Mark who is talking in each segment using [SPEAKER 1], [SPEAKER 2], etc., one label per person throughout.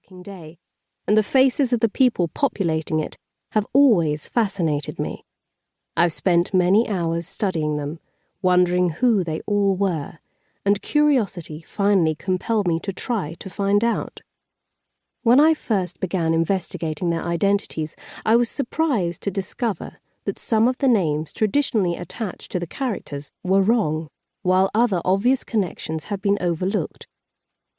[SPEAKER 1] working day, and the faces of the people populating it have always fascinated me. I've spent many hours studying them, wondering who they all were, and curiosity finally compelled me to try to find out. When I first began investigating their identities, I was surprised to discover that some of the names traditionally attached to the characters were wrong, while other obvious connections have been overlooked.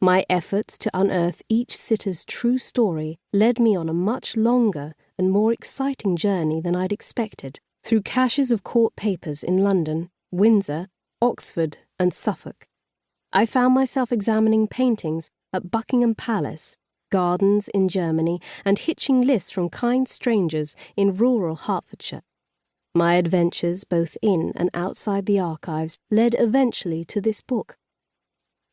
[SPEAKER 1] My efforts to unearth each sitter's true story led me on a much longer and more exciting journey than I'd expected, through caches of court papers in London, Windsor, Oxford, and Suffolk. I found myself examining paintings at Buckingham Palace, gardens in Germany, and hitching lists from kind strangers in rural Hertfordshire. My adventures, both in and outside the archives, led eventually to this book.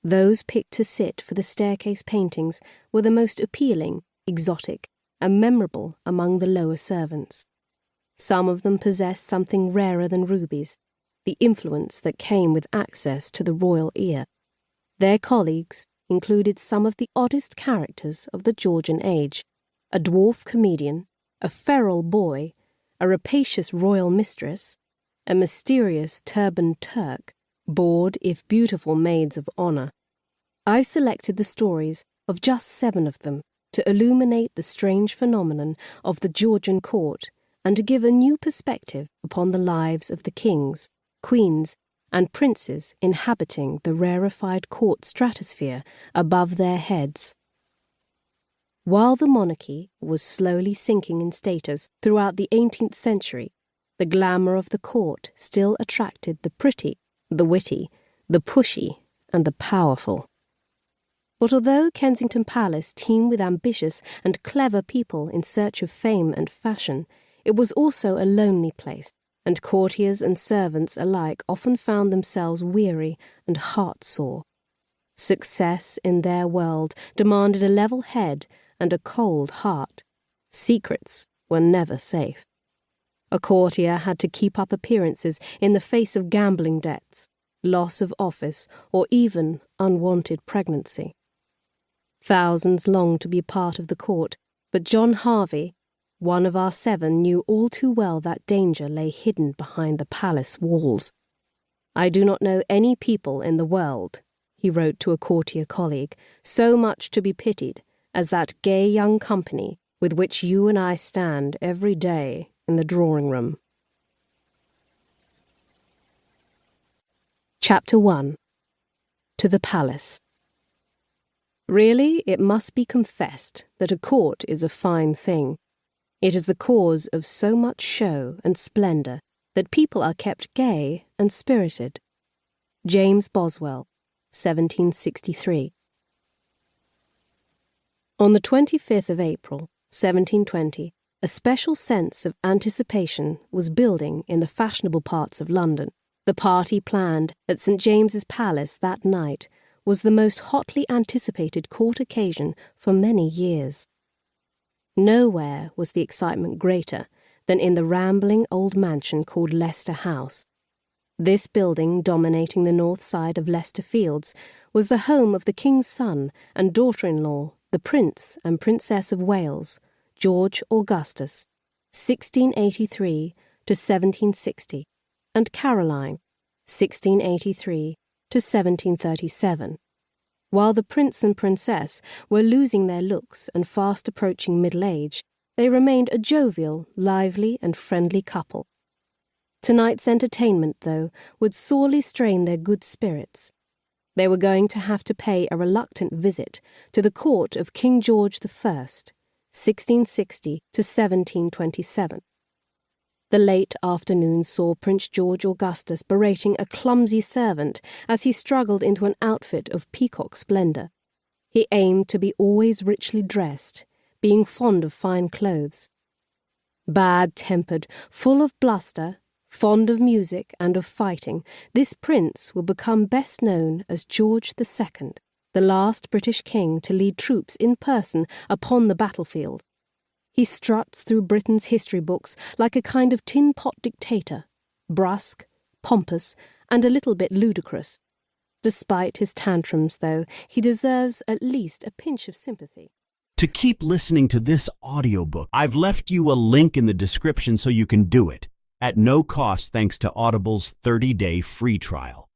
[SPEAKER 1] Those picked to sit for the staircase paintings were the most appealing, exotic, and memorable among the lower servants. Some of them possessed something rarer than rubies, the influence that came with access to the royal ear. Their colleagues included some of the oddest characters of the Georgian age: a dwarf comedian, a feral boy, a rapacious royal mistress, a mysterious turbaned Turk, bored if beautiful maids of honour. I've selected the stories of just 7 of them to illuminate the strange phenomenon of the Georgian court and to give a new perspective upon the lives of the kings, queens, and princes inhabiting the rarefied court stratosphere above their heads. While the monarchy was slowly sinking in status throughout the 18th century, the glamour of the court still attracted the pretty, the witty, the pushy, and the powerful. But although Kensington Palace teemed with ambitious and clever people in search of fame and fashion, it was also a lonely place, and courtiers and servants alike often found themselves weary and heart-sore. Success in their world demanded a level head and a cold heart. Secrets were never safe. A courtier had to keep up appearances in the face of gambling debts, loss of office, or even unwanted pregnancy. Thousands longed to be part of the court, but John Harvey, one of our 7, knew all too well that danger lay hidden behind the palace walls. "I do not know any people in the world," he wrote to a courtier colleague, "so much to be pitied as that gay young company with which you and I stand every day in the drawing-room." Chapter 1. To the Palace. Really, it must be confessed that a court is a fine thing. It is the cause of so much show and splendour that people are kept gay and spirited. James Boswell, 1763. On the 25th of April, 1720, a special sense of anticipation was building in the fashionable parts of London. The party planned at St. James's Palace that night was the most hotly anticipated court occasion for many years. Nowhere was the excitement greater than in the rambling old mansion called Leicester House. This building, dominating the north side of Leicester Fields, was the home of the King's son and daughter-in-law, the Prince and Princess of Wales, George Augustus, 1683 to 1760, and Caroline, 1683 to 1737. While the Prince and Princess were losing their looks and fast approaching middle age, they remained a jovial, lively, and friendly couple. Tonight's entertainment, though, would sorely strain their good spirits. They were going to have to pay a reluctant visit to the court of King George I, 1660 to 1727. The late afternoon saw Prince George Augustus berating a clumsy servant as he struggled into an outfit of peacock splendour. He aimed to be always richly dressed, being fond of fine clothes. Bad-tempered, full of bluster, fond of music and of fighting, this prince will become best known as George II, the last British king to lead troops in person upon the battlefield. He struts through Britain's history books like a kind of tin-pot dictator, brusque, pompous, and a little bit ludicrous. Despite his tantrums, though, he deserves at least a pinch of sympathy.
[SPEAKER 2] to keep listening to this audiobook. I've left you a link in the description so you can do it, at no cost thanks to Audible's 30-day free trial.